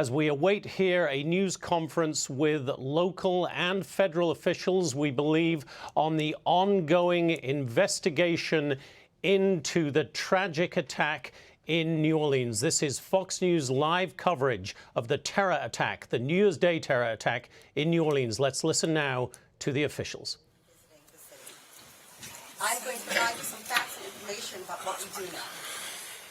as we await here a news conference with local and federal officials, we believe, on the ongoing investigation into the tragic attack in New Orleans. This is Fox News live coverage of the terror attack, the New Year's Day terror attack in New Orleans. Let's listen now to the officials. I'm going to provide you some facts and information about what we do know.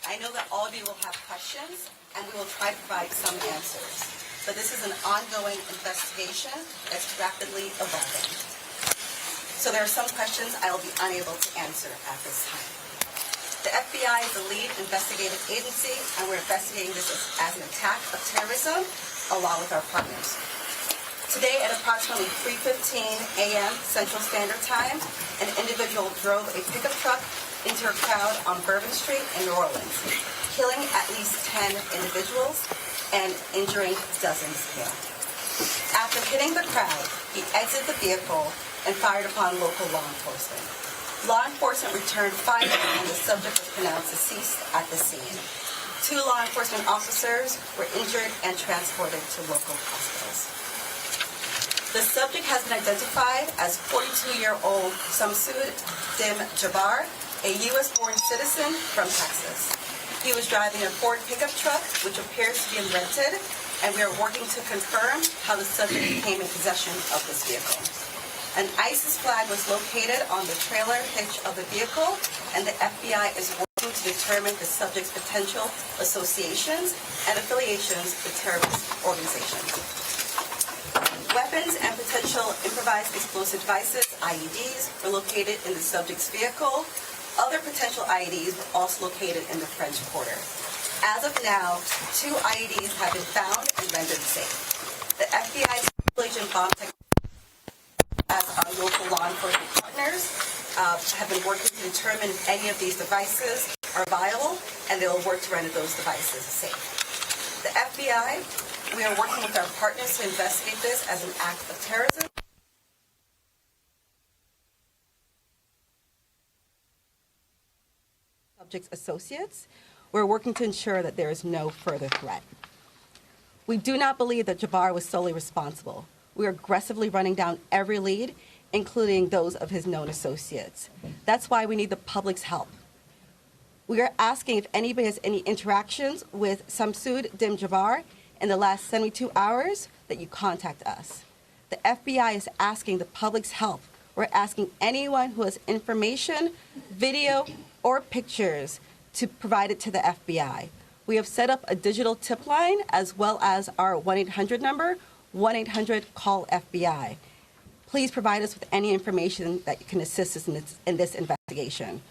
I know that all of you will have questions, and we will try to provide some answers. But this is an ongoing investigation that's rapidly evolving. So there are some questions I will be unable to answer at this time. The FBI is the lead investigative agency, and we're investigating this as an attack of terrorism along with our partners. Today at approximately 3:15 a.m. Central Standard Time, an individual drove a pickup truck into a crowd on Bourbon Street in New Orleans, killing at least 10 individuals and injuring dozens more. After hitting the crowd, he exited the vehicle and fired upon local law enforcement. Law enforcement returned fire and the subject was pronounced deceased at the scene. 2 law enforcement officers were injured and transported to local hospitals. The subject has been identified as 42-year-old Shamsud Din Jabbar, a U.S.-born citizen from Texas. He was driving a Ford pickup truck, which appears to be rented, and we are working to confirm how the subject came in possession of this vehicle. An ISIS flag was located on the trailer hitch of the vehicle, and the FBI is working to determine the subject's potential associations and affiliations with terrorist organizations. Weapons and potential improvised explosive devices, IEDs, were located in the subject's vehicle. Other potential IEDs were also located in the French Quarter. As of now, 2 IEDs have been found and rendered safe. The FBI's Agent Bomb Technology, as our local law enforcement partners, have been working to determine if any of these devices are viable, and they will work to render those devices safe. The FBI, we are working with our partners to investigate this as an act of terrorism. Subject's associates, we're working to ensure that there is no further threat. We do not believe that Jabbar was solely responsible. We are aggressively running down every lead, including those of his known associates. That's why we need the public's help. We are asking if anybody has any interactions with Shamsud Din Jabbar in the last 72 hours that you contact us. The FBI is asking the public's help. We're asking anyone who has information, video, or pictures to provide it to the FBI. We have set up a digital tip line as well as our 1-800 number, 1-800-CALL-FBI. Please provide us with any information that can assist us in this investigation.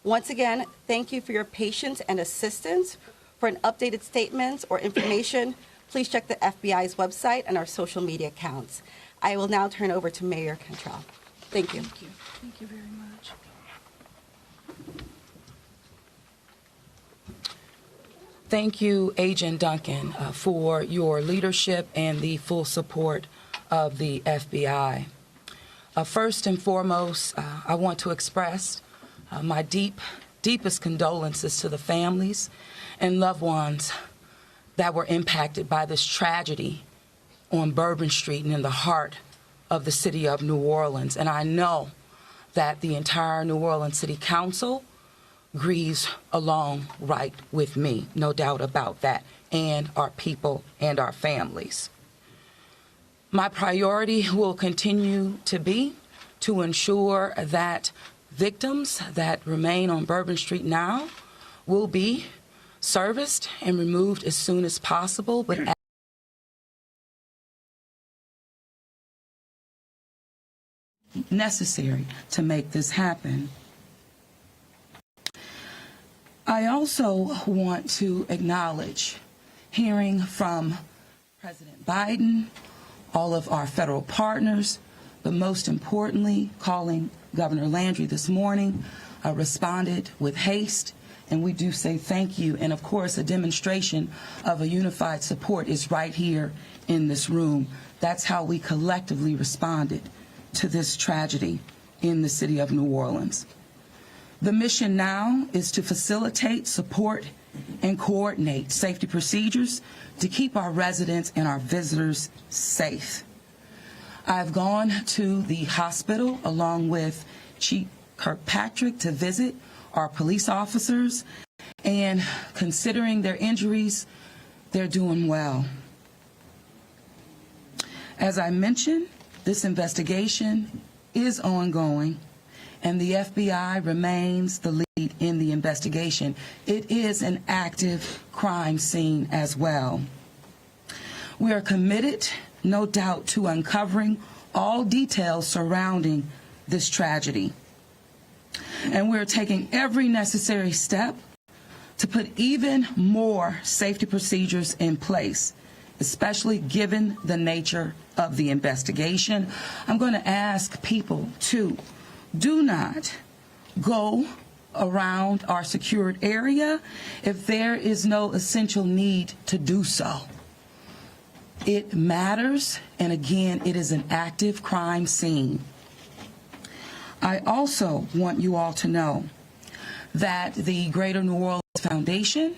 Once again, thank you for your patience and assistance. For an updated statements or information, please check the FBI's website and our social media accounts. I will now turn over to Mayor Cantrell. Thank you. Thank you. Thank you very much. Thank you, Agent Duncan, for your leadership and the full support of the FBI. First and foremost, I want to express my deepest condolences to the families and loved ones that were impacted by this tragedy on Bourbon Street and in the heart of the city of New Orleans. And I know that the entire New Orleans City Council grieves along right with me, no doubt about that, and our people and our families. My priority will continue to be to ensure that victims that remain on Bourbon Street now will be serviced and removed as soon as possible, but necessary to make this happen. I also want to acknowledge hearing from President Biden, all of our federal partners, but most importantly, calling Governor Landry this morning, responded with haste, and we do say thank you. And of course, a demonstration of a unified support is right here in this room. That's how we collectively responded to this tragedy in the city of New Orleans. The mission now is to facilitate, support, and coordinate safety procedures to keep our residents and our visitors safe. I've gone to the hospital along with Chief Kirkpatrick to visit our police officers, and considering their injuries, they're doing well. As I mentioned, this investigation is ongoing, and the FBI remains the lead in the investigation. It is an active crime scene as well. We are committed, no doubt, to uncovering all details surrounding this tragedy. And we're taking every necessary step to put even more safety procedures in place, especially given the nature of the investigation. I'm going to ask people to do not go around our secured area if there is no essential need to do so. It matters, and again, it is an active crime scene. I also want you all to know that the Greater New Orleans Foundation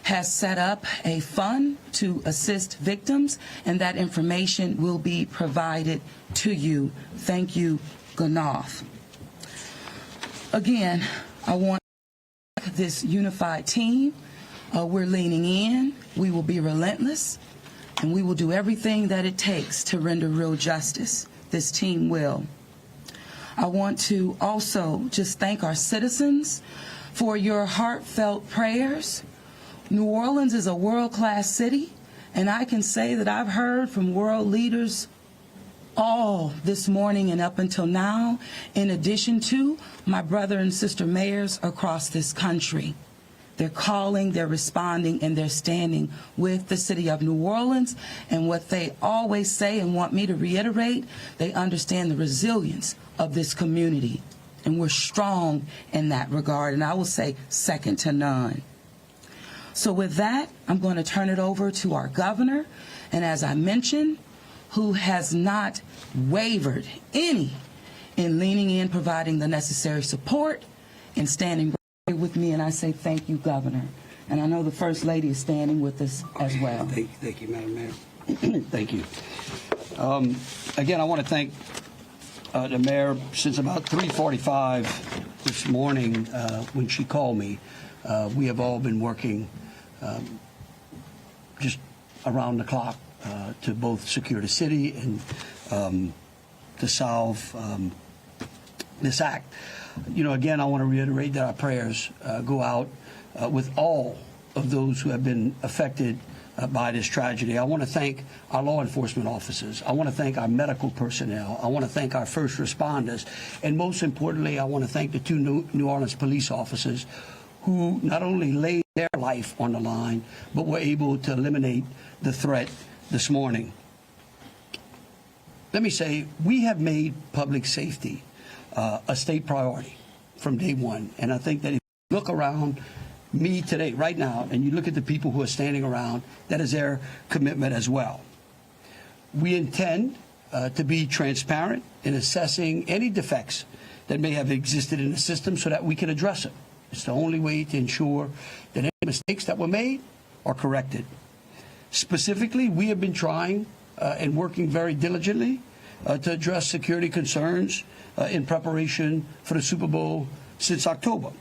has set up a fund to assist victims, and that information will be provided to you. Thank you, Ganoff. Again, I want this unified team. We're leaning in. We will be relentless, and we will do everything that it takes to render real justice. This team will. I want to also just thank our citizens for your heartfelt prayers. New Orleans is a world-class city, and I can say that I've heard from world leaders all this morning and up until now, in addition to my brother and sister mayors across this country. They're calling, they're responding, and they're standing with the city of New Orleans. And what they always say and want me to reiterate, they understand the resilience of this community. And we're strong in that regard, and I will say second to none. So with that, I'm going to turn it over to our governor, and as I mentioned, who has not wavered any in leaning in, providing the necessary support, and standing right with me, and I say thank you, Governor. And I know the First Lady is standing with us as well. Thank you, Madam Mayor. Thank you. Again, I want to thank the Mayor. Since about 3:45 this morning, when she called me, we have all been working just around the clock to both secure the city and to solve this act. You know, again, I want to reiterate that our prayers go out with all of those who have been affected by this tragedy. I want to thank our law enforcement officers. I want to thank our medical personnel. I want to thank our first responders. And most importantly, I want to thank the two New Orleans police officers who not only laid their life on the line, but were able to eliminate the threat this morning. Let me say, we have made public safety a state priority from day one. And I think that if you look around me today, right now, and you look at the people who are standing around, that is their commitment as well. We intend to be transparent in assessing any defects that may have existed in the system so that we can address them. It's the only way to ensure that any mistakes that were made are corrected. Specifically, we have been trying and working very diligently to address security concerns in preparation for the Super Bowl since October.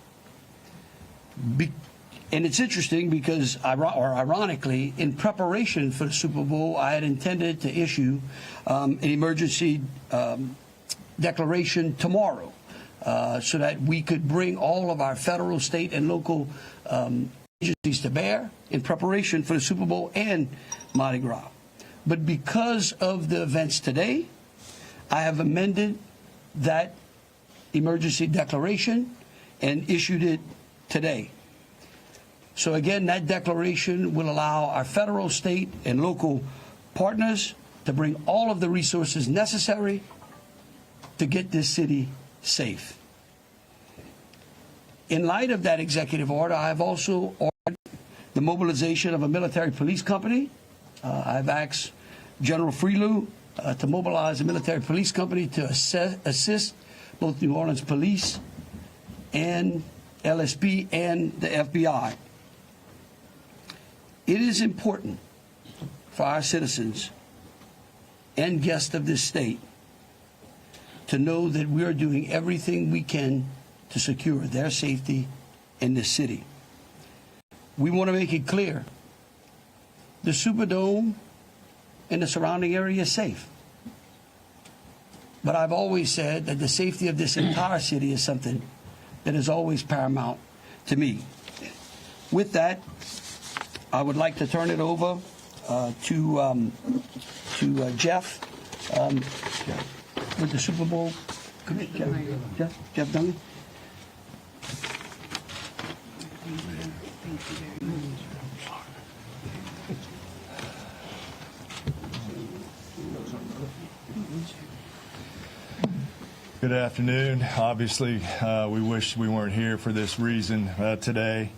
And it's interesting because, ironically, in preparation for the Super Bowl, I had intended to issue an emergency declaration tomorrow so that we could bring all of our federal, state, and local agencies to bear in preparation for the Super Bowl and Mardi Gras. But because of the events today, I have amended that emergency declaration and issued it today. So again, that declaration will allow our federal, state, and local partners to bring all of the resources necessary to get this city safe. In light of that executive order, I have also ordered the mobilization of a military police company. I've asked General Freelou to mobilize a military police company to assist both New Orleans Police and LSP and the FBI. It is important for our citizens and guests of this state to know that we are doing everything we can to secure their safety in this city. We want to make it clear the Superdome and the surrounding area is safe. But I've always said that the safety of this entire city is something that is always paramount to me. With that, I would like to turn it over to Jeff with the Super Bowl. Jeff Duncan. Good afternoon. Obviously, we wish we weren't here for this reason today.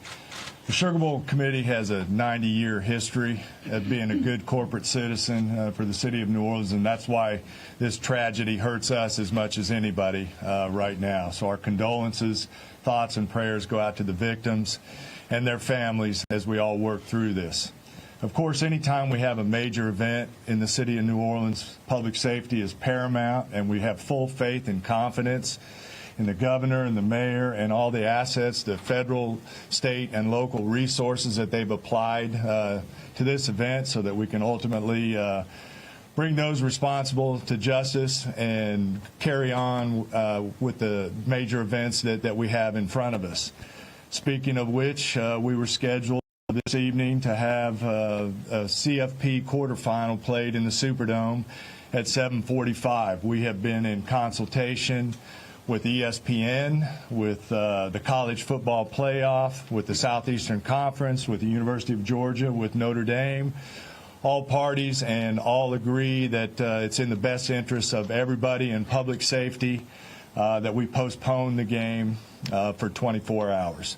The Sugar Bowl Committee has a 90-year history of being a good corporate citizen for the city of New Orleans, and that's why this tragedy hurts us as much as anybody right now. So our condolences, thoughts, and prayers go out to the victims and their families as we all work through this. Of course, anytime we have a major event in the city of New Orleans, public safety is paramount, and we have full faith and confidence in the governor and the mayor and all the assets, the federal, state, and local resources that they've applied to this event so that we can ultimately bring those responsible to justice and carry on with the major events that we have in front of us. Speaking of which, we were scheduled this evening to have a CFP quarterfinal played in the Superdome at 7:45. We have been in consultation with ESPN, with the College Football Playoff, with the Southeastern Conference, with the University of Georgia, with Notre Dame, all parties, and all agree that it's in the best interest of everybody and public safety that we postpone the game for 24 hours.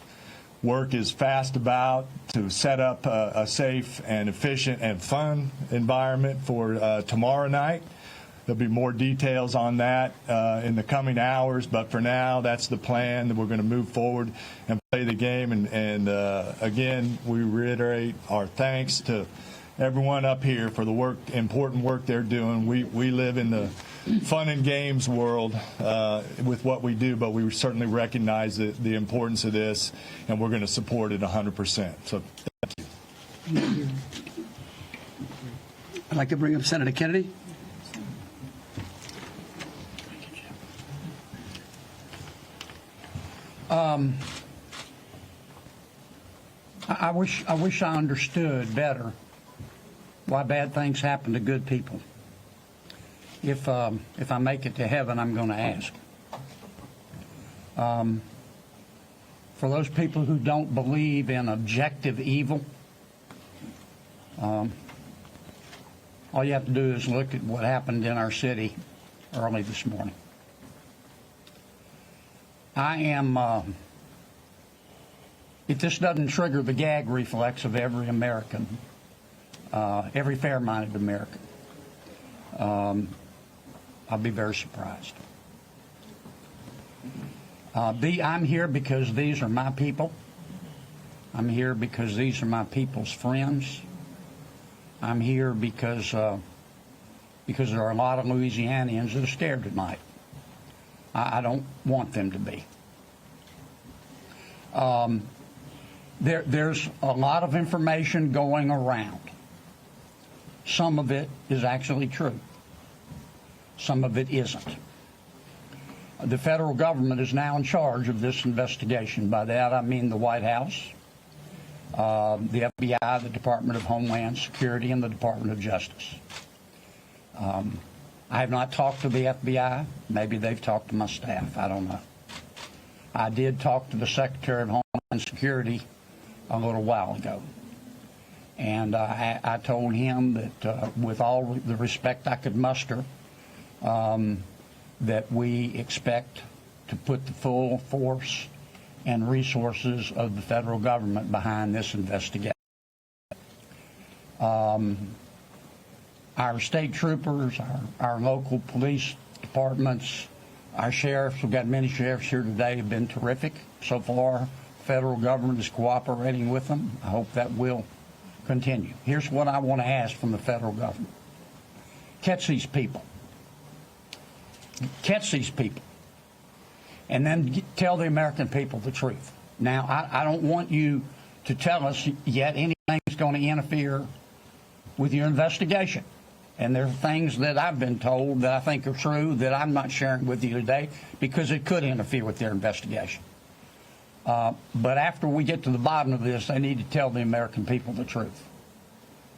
Work is fast about to set up a safe and efficient and fun environment for tomorrow night. There'll be more details on that in the coming hours, but for now, that's the plan, that we're going to move forward and play the game. And again, we reiterate our thanks to everyone up here for the important work they're doing. We live in the fun and games world with what we do, but we certainly recognize the importance of this, and we're going to support it 100%. So thank you. I'd like to bring up Senator Kennedy. I wish I understood better why bad things happen to good people. If I make it to heaven, I'm going to ask. For those people who don't believe in objective evil, all you have to do is look at what happened in our city early this morning. If this doesn't trigger the gag reflex of every American, every fair-minded American, I'll be very surprised. I'm here because these are my people. I'm here because these are my people's friends. I'm here because there are a lot of Louisianians that are scared tonight. I don't want them to be. There's a lot of information going around. Some of it is actually true. Some of it isn't. The federal government is now in charge of this investigation. By that, I mean the White House, the FBI, the Department of Homeland Security, and the Department of Justice. I have not talked to the FBI. Maybe they've talked to my staff. I don't know. I did talk to the Secretary of Homeland Security a little while ago. And I told him that with all the respect I could muster, that we expect to put the full force and resources of the federal government behind this investigation. Our state troopers, our local police departments, our sheriffs, we've got many sheriffs here today, have been terrific so far. The federal government is cooperating with them. I hope that will continue. Here's what I want to ask from the federal government. Catch these people. Catch these people. And then tell the American people the truth. Now, I don't want you to tell us yet anything's going to interfere with your investigation. And there are things that I've been told that I think are true that I'm not sharing with you today because it could interfere with their investigation. But after we get to the bottom of this, they need to tell the American people the truth,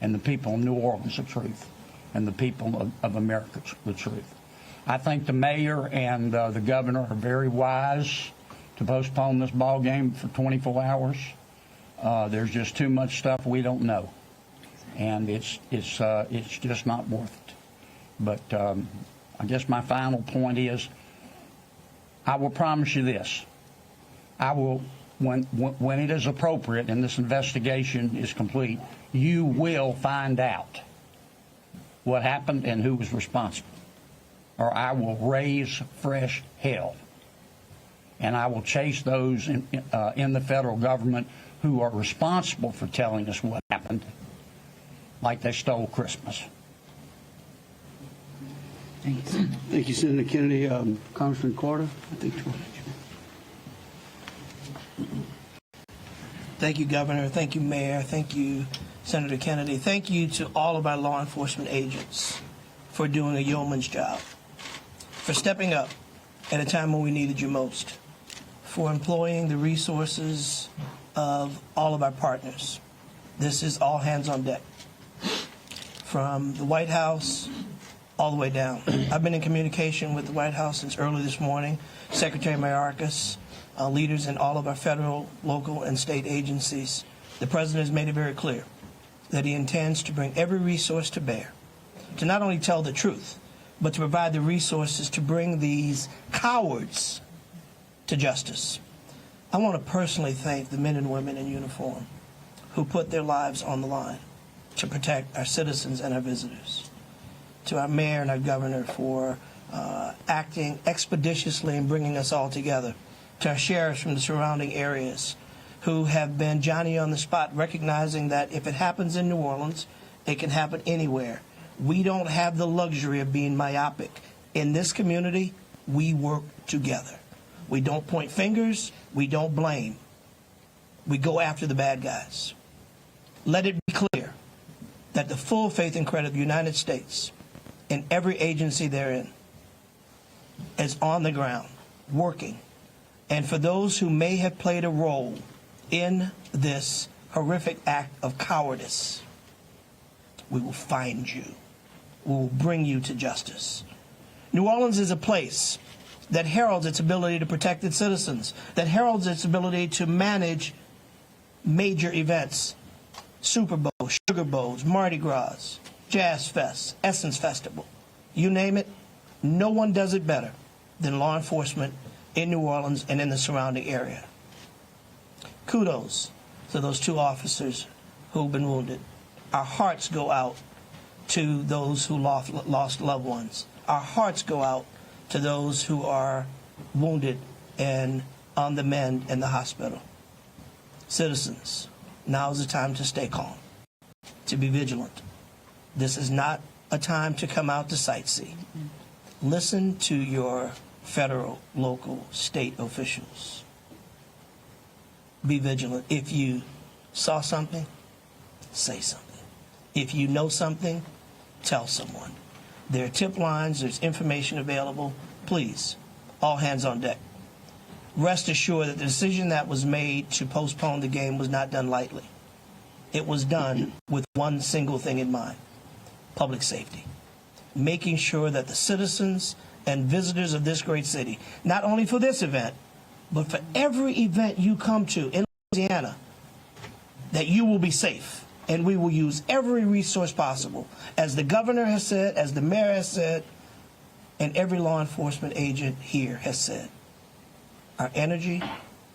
and the people in New Orleans the truth, and the people of America the truth. I think the mayor and the governor are very wise to postpone this ball game for 24 hours. There's just too much stuff we don't know, and it's just not worth it. But I guess my final point is, I will promise you this. I will, when it is appropriate and this investigation is complete, you will find out what happened and who was responsible. Or I will raise fresh hell. And I will chase those in the federal government who are responsible for telling us what happened, like they stole Christmas. Thank you, Senator. Thank you, Senator Kennedy. Congressman Carter, I think. Thank you, Governor. Thank you, Mayor. Thank you, Senator Kennedy. Thank you to all of our law enforcement agents for doing a yeoman's job, for stepping up at a time when we needed you most, for employing the resources of all of our partners. This is all hands on deck, from the White House all the way down. I've been in communication with the White House since early this morning. Secretary Mayorkas, leaders in all of our federal, local, and state agencies. The President has made it very clear that he intends to bring every resource to bear to not only tell the truth, but to provide the resources to bring these cowards to justice. I want to personally thank the men and women in uniform who put their lives on the line to protect our citizens and our visitors. To our mayor and our governor for acting expeditiously and bringing us all together. To our sheriffs from the surrounding areas who have been Johnny on the spot, recognizing that if it happens in New Orleans, it can happen anywhere. We don't have the luxury of being myopic. In this community, we work together. We don't point fingers. We don't blame. We go after the bad guys. Let it be clear that the full faith and credit of the United States and every agency therein is on the ground, working. And for those who may have played a role in this horrific act of cowardice, we will find you. We will bring you to justice. New Orleans is a place that heralds its ability to protect its citizens, that heralds its ability to manage major events, Super Bowl, Sugar Bowls, Mardi Gras, Jazz Fest, Essence Festival. You name it, no one does it better than law enforcement in New Orleans and in the surrounding area. Kudos to those two officers who've been wounded. Our hearts go out to those who lost loved ones. Our hearts go out to those who are wounded and on the mend in the hospital. Citizens, now is the time to stay calm, to be vigilant. This is not a time to come out to sightsee. Listen to your federal, local, state officials. Be vigilant. If you saw something, say something. If you know something, tell someone. There are tip lines, there's information available. Please, all hands on deck. Rest assured that the decision that was made to postpone the game was not done lightly. It was done with one single thing in mind: public safety. Making sure that the citizens and visitors of this great city, not only for this event, but for every event you come to in Louisiana, that you will be safe. And we will use every resource possible, as the governor has said, as the mayor has said, and every law enforcement agent here has said. Our energy,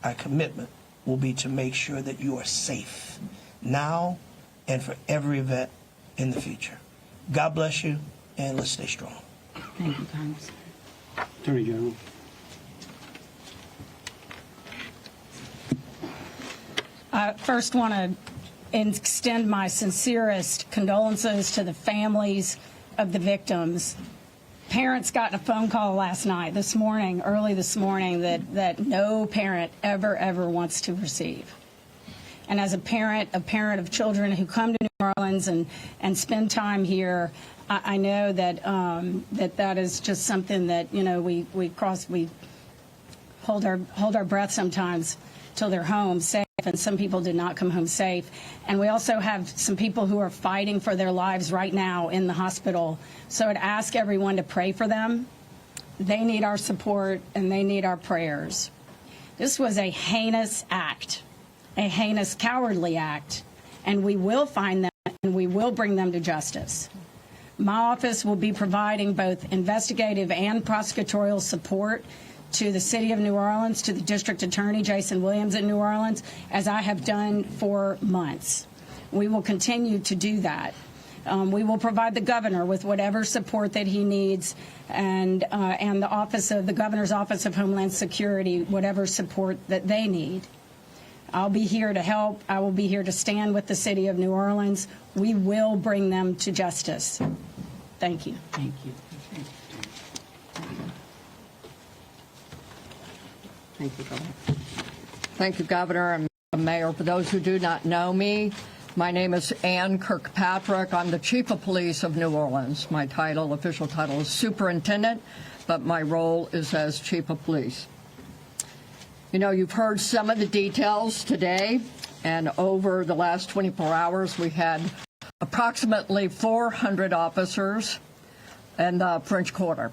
our commitment will be to make sure that you are safe now and for every event in the future. God bless you, and let's stay strong. Thank you, Congressman. Attorney General. I first want to extend my sincerest condolences to the families of the victims. Parents got a phone call last night, early this morning, that no parent ever wants to receive. And as a parent of children who come to New Orleans and spend time here, I know that that is just something that, you know, we hold our breath sometimes till they're home safe, and some people did not come home safe. And we also have some people who are fighting for their lives right now in the hospital. So I'd ask everyone to pray for them. They need our support and they need our prayers. This was a heinous act, a heinous, cowardly act, and we will find them and we will bring them to justice. My office will be providing both investigative and prosecutorial support to the City of New Orleans, to the District Attorney, Jason Williams in New Orleans, as I have done for months. We will continue to do that. We will provide the governor with whatever support that he needs, and the Governor's Office of Homeland Security, whatever support that they need. I'll be here to help. I will be here to stand with the City of New Orleans. We will bring them to justice. Thank you. Thank you. Thank you, Governor. Thank you, Governor and Mayor. For those who do not know me, my name is Ann Kirkpatrick. I'm the Chief of Police of New Orleans. My official title is Superintendent, but my role is as Chief of Police. You know, you've heard some of the details today, and over the last 24 hours, we had approximately 400 officers in the French Quarter.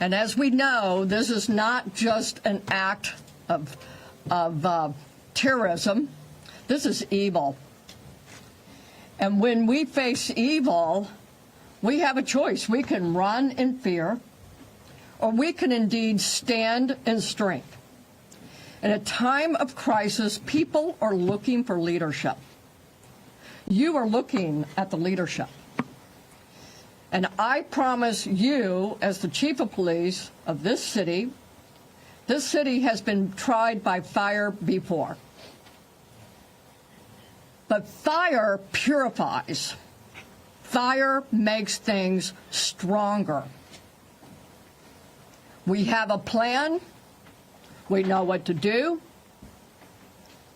And as we know, this is not just an act of terrorism. This is evil. And when we face evil, we have a choice. We can run in fear, or we can indeed stand in strength. In a time of crisis, people are looking for leadership. You are looking at the leadership. And I promise you, as the Chief of Police of this city has been tried by fire before. But fire purifies. Fire makes things stronger. We have a plan. We know what to do.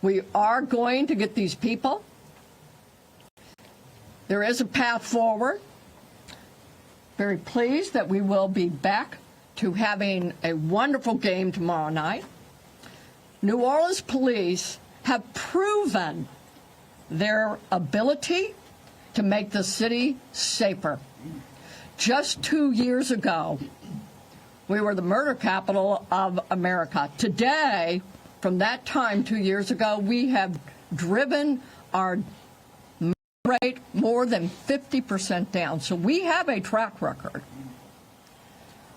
We are going to get these people. There is a path forward. Very pleased that we will be back to having a wonderful game tomorrow night. New Orleans police have proven their ability to make the city safer. Just 2 years ago, we were the murder capital of America. Today, from that time 2 years ago, we have driven our rate more than 50% down. So we have a track record.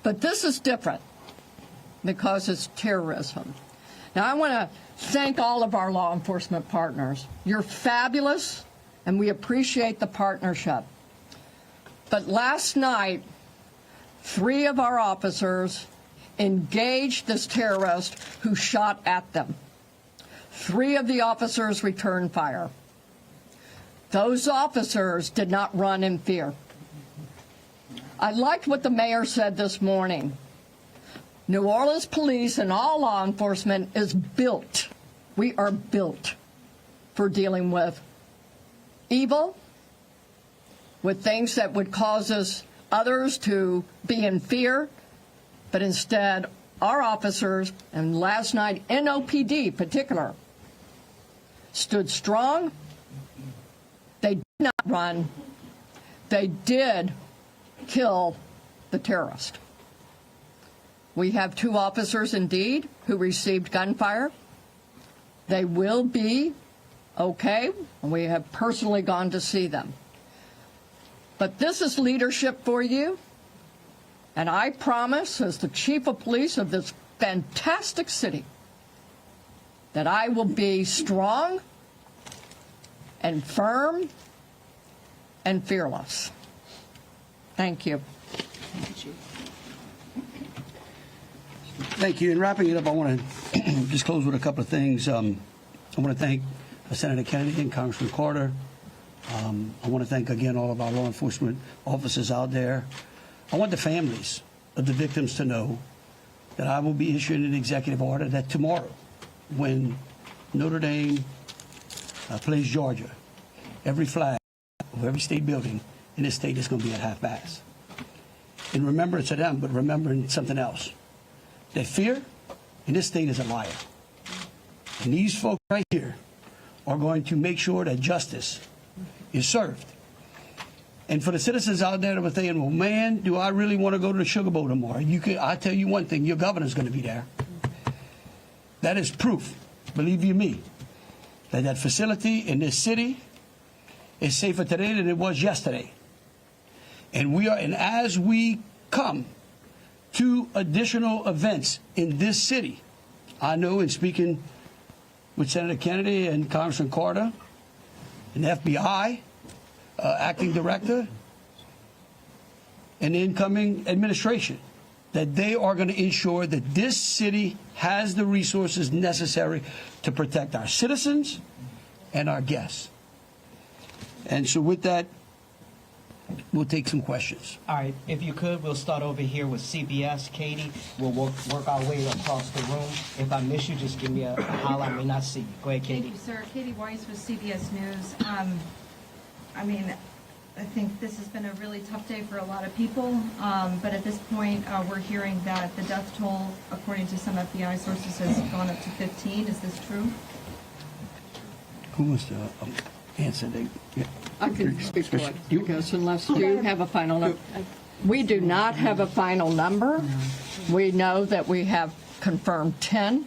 But this is different because it's terrorism. Now, I want to thank all of our law enforcement partners. You're fabulous, and we appreciate the partnership. But last night, 3 of our officers engaged this terrorist who shot at them. 3 of the officers returned fire. Those officers did not run in fear. I liked what the mayor said this morning. New Orleans police and all law enforcement is built. We are built for dealing with evil, with things that would cause others to be in fear, but instead our officers, and last night NOPD in particular, stood strong. They did not run. They did kill the terrorist. We have 2 officers, indeed, who received gunfire. They will be okay, and we have personally gone to see them. But this is leadership for you, and I promise, as the Chief of Police of this fantastic city, that I will be strong and firm and fearless. Thank you. Thank you. In wrapping it up, I want to just close with a couple of things. I want to thank Senator Kennedy and Congressman Carter. I want to thank again all of our law enforcement officers out there. I want the families of the victims to know that I will be issuing an executive order that tomorrow, when Notre Dame plays Georgia, every flag of every state building in this state is going to be at half-mast. In remembrance of them, but remembering something else. That fear in this state is a liar. And these folks right here are going to make sure that justice is served. And for the citizens out there that were thinking, well, man, do I really want to go to the Sugar Bowl tomorrow? I tell you one thing, your governor's going to be there. That is proof, believe you me, that that facility in this city is safer today than it was yesterday. And as we come to additional events in this city, I know in speaking with Senator Kennedy and Congressman Carter, and FBI acting director, and the incoming administration, that they are going to ensure that this city has the resources necessary to protect our citizens and our guests. And so with that, we'll take some questions. All right, if you could, we'll start over here with CBS. Katie, we'll work our way across the room. If I miss you, just give me a holler. I may not see you. Go ahead, Katie. Thank you, sir. Katie Weiss with CBS News. I mean, I think this has been a really tough day for a lot of people, but at this point, we're hearing that the death toll, according to some FBI sources, has gone up to 15. Is this true? Who wants to answer? I can speak for it, because unless you have a final number. We do not have a final number. We know that we have confirmed 10,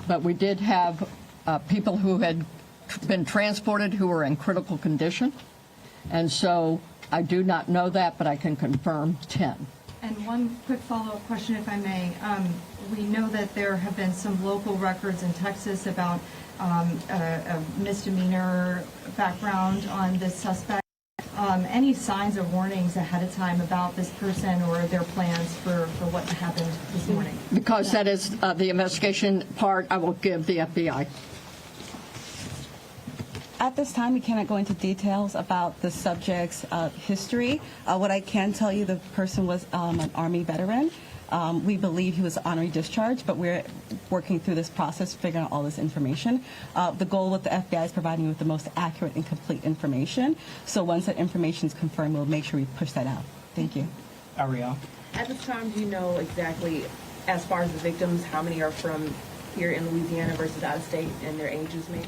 but we did have people who had been transported who were in critical condition. And so I do not know that, but I can confirm 10. And one quick follow-up question, if I may. We know that there have been some local records in Texas about a misdemeanor background on this suspect. Any signs or warnings ahead of time about this person or their plans for what happened this morning? Because that is the investigation part, I will give the FBI. At this time, we cannot go into details about the subject's history. What I can tell you, the person was an Army veteran. We believe he was honorary discharged, but we're working through this process, figuring out all this information. The goal with the FBI is providing you with the most accurate and complete information. So once that information is confirmed, we'll make sure we push that out. Thank you. Ariel. At this time, do you know exactly, as far as the victims, how many are from here in Louisiana versus out of state, and their ages maybe?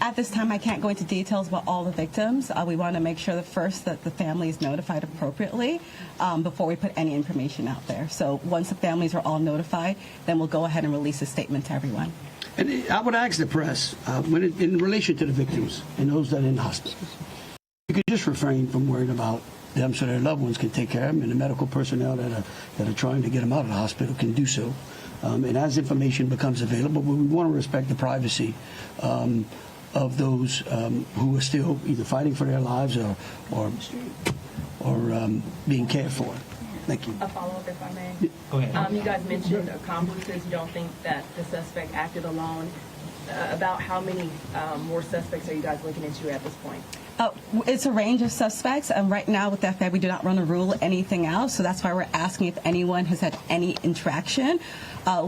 At this time, I can't go into details about all the victims. We want to make sure that first that the family is notified appropriately before we put any information out there. So once the families are all notified, then we'll go ahead and release a statement to everyone. And I would ask the press, in relation to the victims and those that are in hospitals, you could just refrain from worrying about them so their loved ones can take care of them, and the medical personnel that are trying to get them out of the hospital can do so. And as information becomes available, we want to respect the privacy of those who are still either fighting for their lives or being cared for. Thank you. A follow-up, if I may. Go ahead. You guys mentioned accomplices. You don't think that the suspect acted alone. About how many more suspects are you guys looking into at this point? It's a range of suspects, and right now with the FBI, we do not want to rule anything out, so that's why we're asking if anyone has had any interaction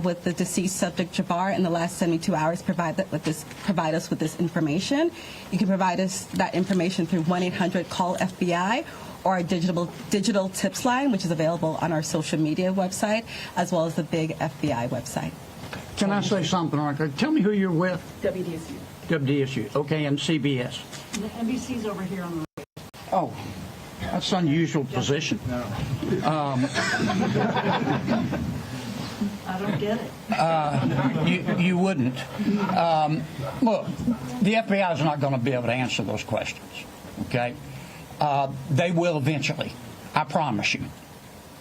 with the deceased subject Jabbar in the last 72 hours, provide us with this information. You can provide us that information through 1-800-CALL-FBI or our digital tips line, which is available on our social media website, as well as the big FBI website. Can I say something like that? Tell me who you're with. WDSU. WDSU. Okay, and CBS. The NBC's over here on the right. Oh, that's an unusual position. I don't get it. You wouldn't. Look, the FBI is not going to be able to answer those questions, okay? They will eventually, I promise you,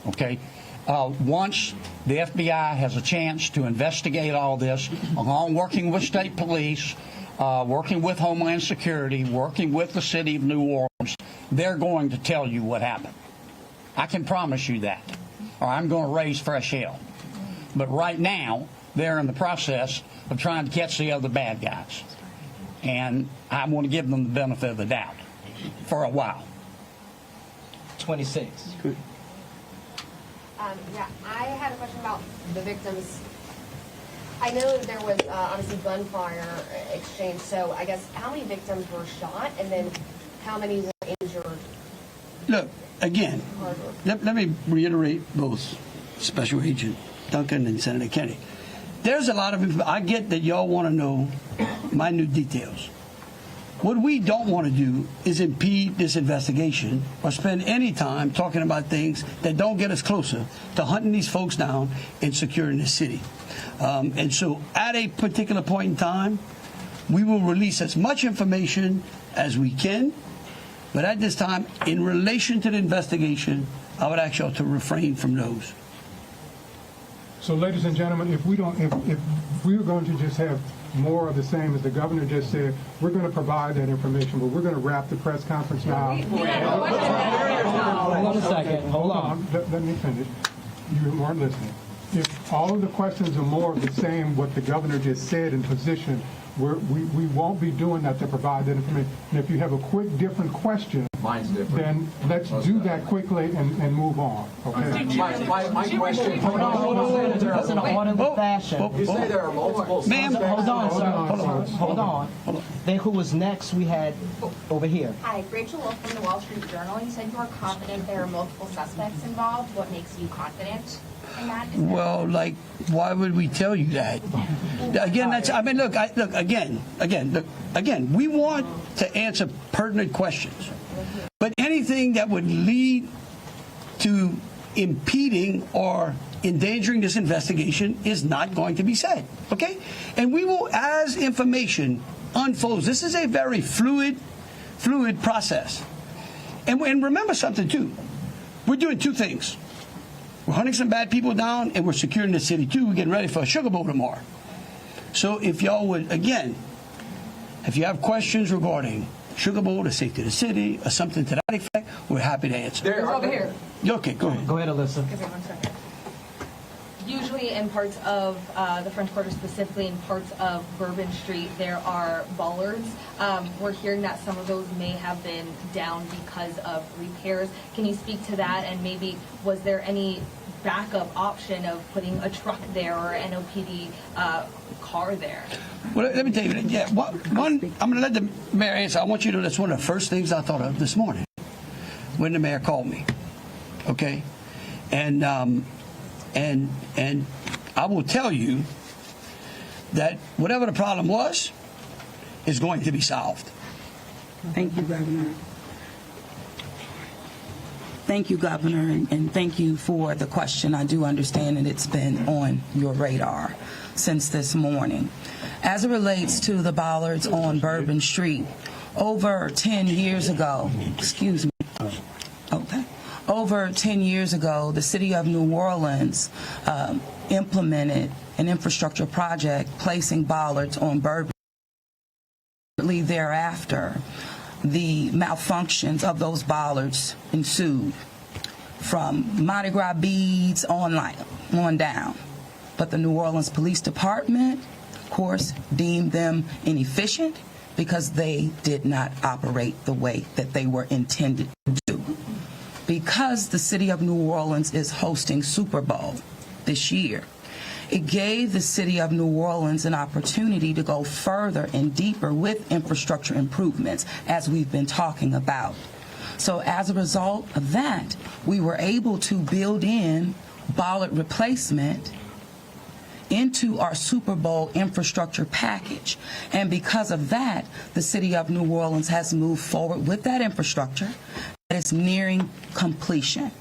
okay? Once the FBI has a chance to investigate all this, along working with state police, working with Homeland Security, working with the city of New Orleans, they're going to tell you what happened. I can promise you that, or I'm going to raise fresh hell. But right now, they're in the process of trying to catch the other bad guys. and I want to give them the benefit of the doubt for a while. 26. Yeah, I had a question about the victims. I know that there was obviously gunfire exchange, so I guess how many victims were shot, and then how many were injured? Look, again, let me reiterate both Special Agent Duncan and Senator Kennedy. There's a lot of, I get that y'all want to know minute details. What we don't want to do is impede this investigation or spend any time talking about things that don't get us closer to hunting these folks down and securing the city. And so at a particular point in time, we will release as much information as we can. But at this time, in relation to the investigation, I would ask y'all to refrain from those. So, ladies and gentlemen, if we're going to just have more of the same, as the governor just said, we're going to provide that information, but we're going to wrap the press conference now. Hold on a second. Hold on. Let me finish. You weren't listening. If all of the questions are more of the same, what the governor just said in position, we won't be doing that to provide that information. And if you have a quick, different question, then let's do that quickly and move on. Okay? My question. Hold on. That's an orderly fashion. You say there are multiple suspects. Hold on, sir. Hold on. Then who was next? We had over here. Hi, Rachel Wolf from the Wall Street Journal. You said you are confident there are multiple suspects involved. What makes you confident in that? Well, like, why would we tell you that? Again, that's, I mean, look, again, we want to answer pertinent questions. But anything that would lead to impeding or endangering this investigation is not going to be said, okay? And we will, as information unfolds, this is a very fluid process. And remember something, too. We're doing two things. We're hunting some bad people down, and we're securing the city, too. We're getting ready for a Sugar Bowl tomorrow. So if y'all would, again, if you have questions regarding Sugar Bowl, the safety of the city, or something to that effect, we're happy to answer. They're over here. Okay, go ahead. Go ahead, Alyssa. Okay, 1 second. Usually in parts of the French Quarter, specifically in parts of Bourbon Street, there are bollards. We're hearing that some of those may have been down because of repairs. Can you speak to that? And maybe was there any backup option of putting a truck there or an NOPD car there? Well, let me tell you, yeah, one, I'm going to let the mayor answer. I want you to know that's one of the first things I thought of this morning when the mayor called me, okay? And I will tell you that whatever the problem was is going to be solved. Thank you, Governor. Thank you, Governor, and thank you for the question. I do understand that it's been on your radar since this morning. As it relates to the bollards on Bourbon Street, over 10 years ago, over 10 years ago, the city of New Orleans implemented an infrastructure project placing bollards on Bourbon. Thereafter, the malfunctions of those bollards ensued from Mardi Gras beads on down. But the New Orleans Police Department, of course, deemed them inefficient because they did not operate the way that they were intended to do. Because the city of New Orleans is hosting Super Bowl this year, it gave the city of New Orleans an opportunity to go further and deeper with infrastructure improvements, as we've been talking about. So as a result of that, we were able to build in bollard replacement into our Super Bowl infrastructure package. And because of that, the city of New Orleans has moved forward with that infrastructure that is nearing completion.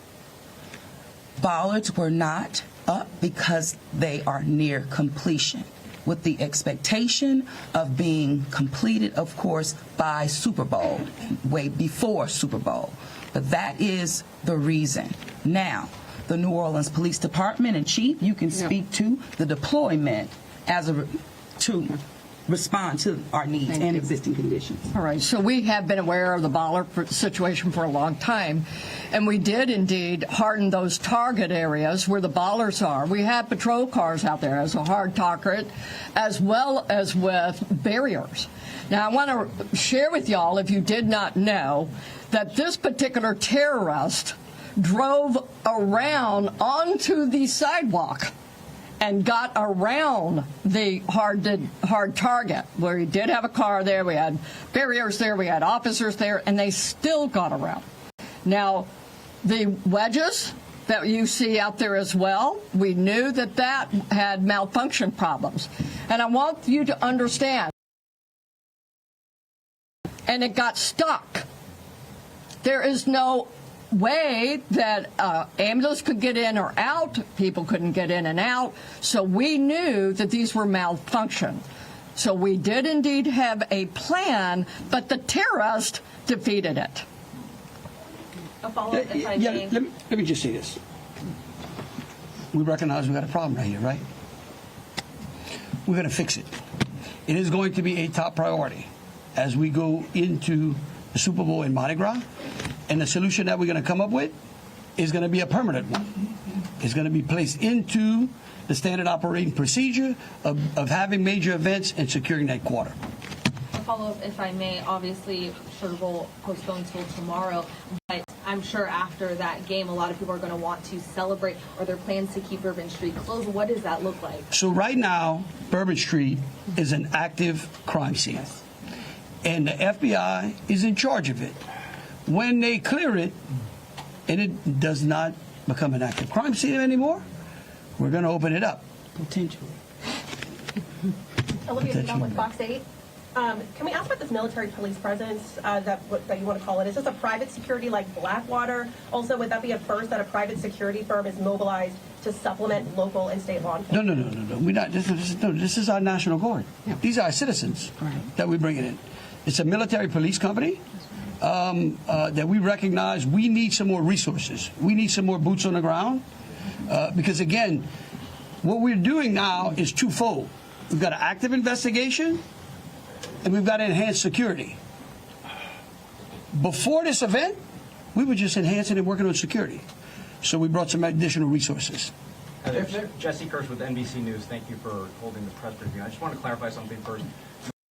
Bollards were not up because they are near completion, with the expectation of being completed, of course, by Super Bowl, way before Super Bowl. But that is the reason. Now, the New Orleans Police Department and Chief, you can speak to the deployment as to respond to our needs and existing conditions. All right, so we have been aware of the bollard situation for a long time, and we did indeed harden those target areas where the bollards are. We have patrol cars out there as a hard target, as well as with barriers. Now, I want to share with y'all, if you did not know, that this particular terrorist drove around onto the sidewalk and got around the hard target, where he did have a car there, we had barriers there, we had officers there, and they still got around. Now, the wedges that you see out there as well, we knew that that had malfunction problems. And I want you to understand, and it got stuck. There is no way that ambulance could get in or out, people couldn't get in and out, so we knew that these were malfunction. So we did indeed have a plan, but the terrorist defeated it. A follow-up, if I may. Let me just say this. We recognize we got a problem right here, right? We're going to fix it. It is going to be a top priority as we go into the Super Bowl in Mardi Gras. And the solution that we're going to come up with is going to be a permanent one. It's going to be placed into the standard operating procedure of having major events and securing that quarter. A follow-up, if I may. Obviously, Sugar Bowl postponed till tomorrow, but I'm sure after that game, a lot of people are going to want to celebrate. Are there plans to keep Bourbon Street closed? What does that look like? So right now, Bourbon Street is an active crime scene, and the FBI is in charge of it. When they clear it, and it does not become an active crime scene anymore, we're going to open it up. Potentially. Olivia Dunn with Fox 8. Can we ask about this military police presence that you want to call it? Is this a private security like Blackwater? Also, would that be a first that a private security firm is mobilized to supplement local and state law enforcement? No. We're not. This is our National Guard. Yeah. These are our citizens that we're bringing in. It's a military police company. That we recognize we need some more resources. We need some more boots on the ground. Because, again, what we're doing now is twofold. We've got an active investigation, and we've got enhanced security. Before this event, we were just enhancing and working on security. So we brought some additional resources. Jesse Kirsch with NBC News. Thank you for holding the press briefing. I just want to clarify something first.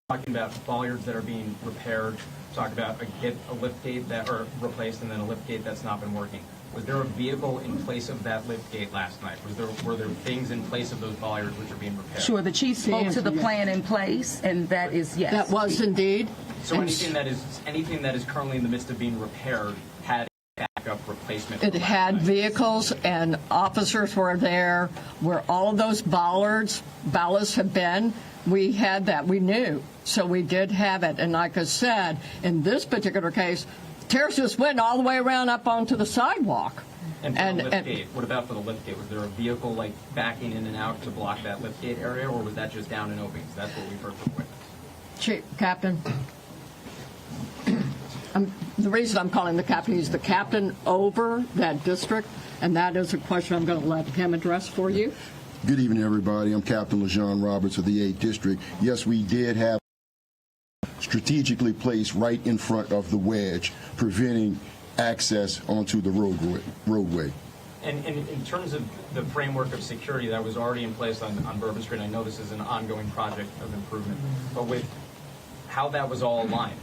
Talking about bollards that are being repaired, talk about a lift gate that are replaced and then a lift gate that's not been working. Was there a vehicle in place of that lift gate last night? Were there things in place of those bollards which are being repaired? Sure, the chief spoke to the plan in place, and that is yes. That was indeed. So anything that is currently in the midst of being repaired had backup replacement? It had vehicles and officers were there where all of those ballasts have been. We had that. We knew. So we did have it. And like I said, in this particular case, terrorists just went all the way around up onto the sidewalk. And for the lift gate, what about for the lift gate? Was there a vehicle like backing in and out to block that lift gate area, or was that just down and open? That's what we've heard from witnesses. Captain, the reason I'm calling the captain, he's the captain over that district, and that is a question I'm going to let him address for you. Good evening, everybody. I'm Captain LeJean Roberts of the 8th District. Yes, we did have strategically placed right in front of the wedge, preventing access onto the roadway. And in terms of the framework of security that was already in place on Bourbon Street, I know this is an ongoing project of improvement, but with how that was all aligned,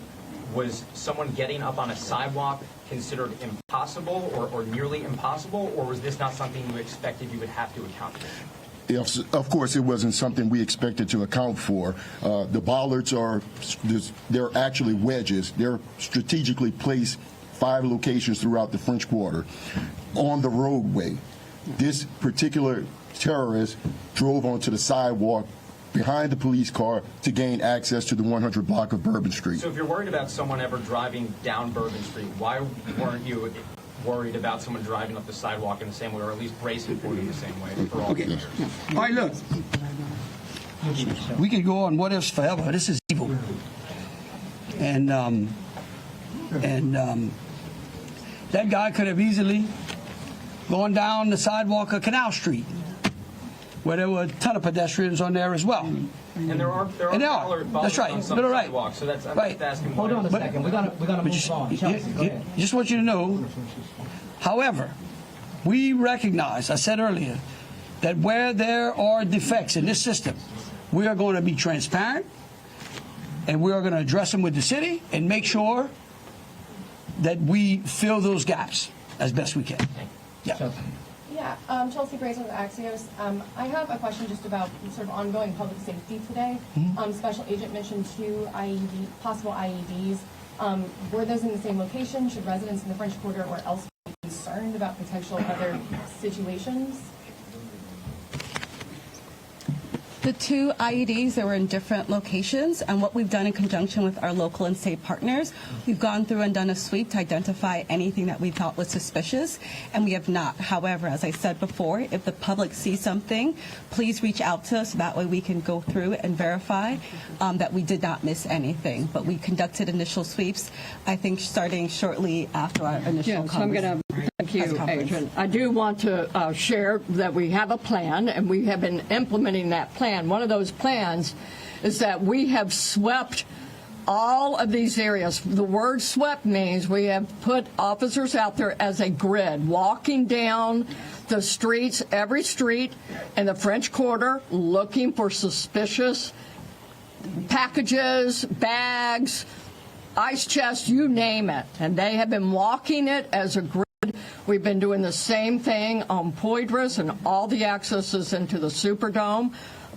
was someone getting up on a sidewalk considered impossible or nearly impossible, or was this not something you expected you would have to account for? Yes, of course, it wasn't something we expected to account for. The bollards they're actually wedges. They're strategically placed 5 locations throughout the French Quarter on the roadway. This particular terrorist drove onto the sidewalk behind the police car to gain access to the 100 block of Bourbon Street. So if you're worried about someone ever driving down Bourbon Street, why weren't you worried about someone driving up the sidewalk in the same way, or at least bracing for it in the same way for all these years? All right, look. We could go on what ifs forever. This is evil. And that guy could have easily gone down the sidewalk of Canal Street, where there were a ton of pedestrians on there as well. And there are And they are. bollards That's right. on some They're right. sidewalks, so that's I'm Right. just asking. Hold on a second. We're gonna move on. Chelsea, go ahead. Just want you to know, however, we recognize, I said earlier, that where there are defects in this system, we are going to be transparent, and we are going to address them with the city and make sure that we fill those gaps as best we can. Yeah. Yeah, Chelsea Grace with Axios. I have a question just about sort of ongoing public safety today. Special Agent mentioned 2 possible IEDs. Were those in the same location? Should residents in the French Quarter or elsewhere be concerned about potential other situations? The 2 IEDs, they were in different locations, and what we've done in conjunction with our local and state partners, we've gone through and done a sweep to identify anything that we thought was suspicious, and we have not. However, as I said before, if the public sees something, please reach out to us. That way we can go through and verify that we did not miss anything. But we conducted initial sweeps, I think, starting shortly after our initial Yes, I'm going to thank you, Agent. I do want to share that we have a plan, and we have been implementing that plan. One of those plans is that we have swept all of these areas. The word swept means we have put officers out there as a grid, walking down the streets, every street in the French Quarter, looking for suspicious packages, bags, ice chests, you name it. And they have been walking it as a grid. We've been doing the same thing on Poydras and all the accesses into the Superdome.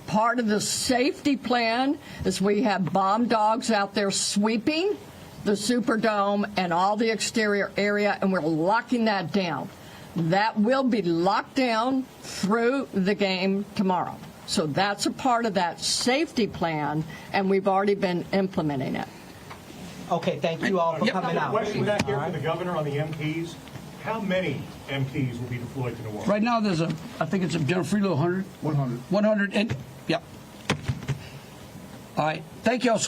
Part of the safety plan is we have bomb dogs out there sweeping the Superdome and all the exterior area, and we're locking that down. That will be locked down through the game tomorrow. So that's a part of that safety plan, and we've already been implementing it. Okay, thank you all for coming out. Question back here for the governor on the MPs. How many MPs will be deployed to New Orleans? Right now, there's I think it's a General Freelo 100. 100. 100, and, yeah. All right. Thank you all so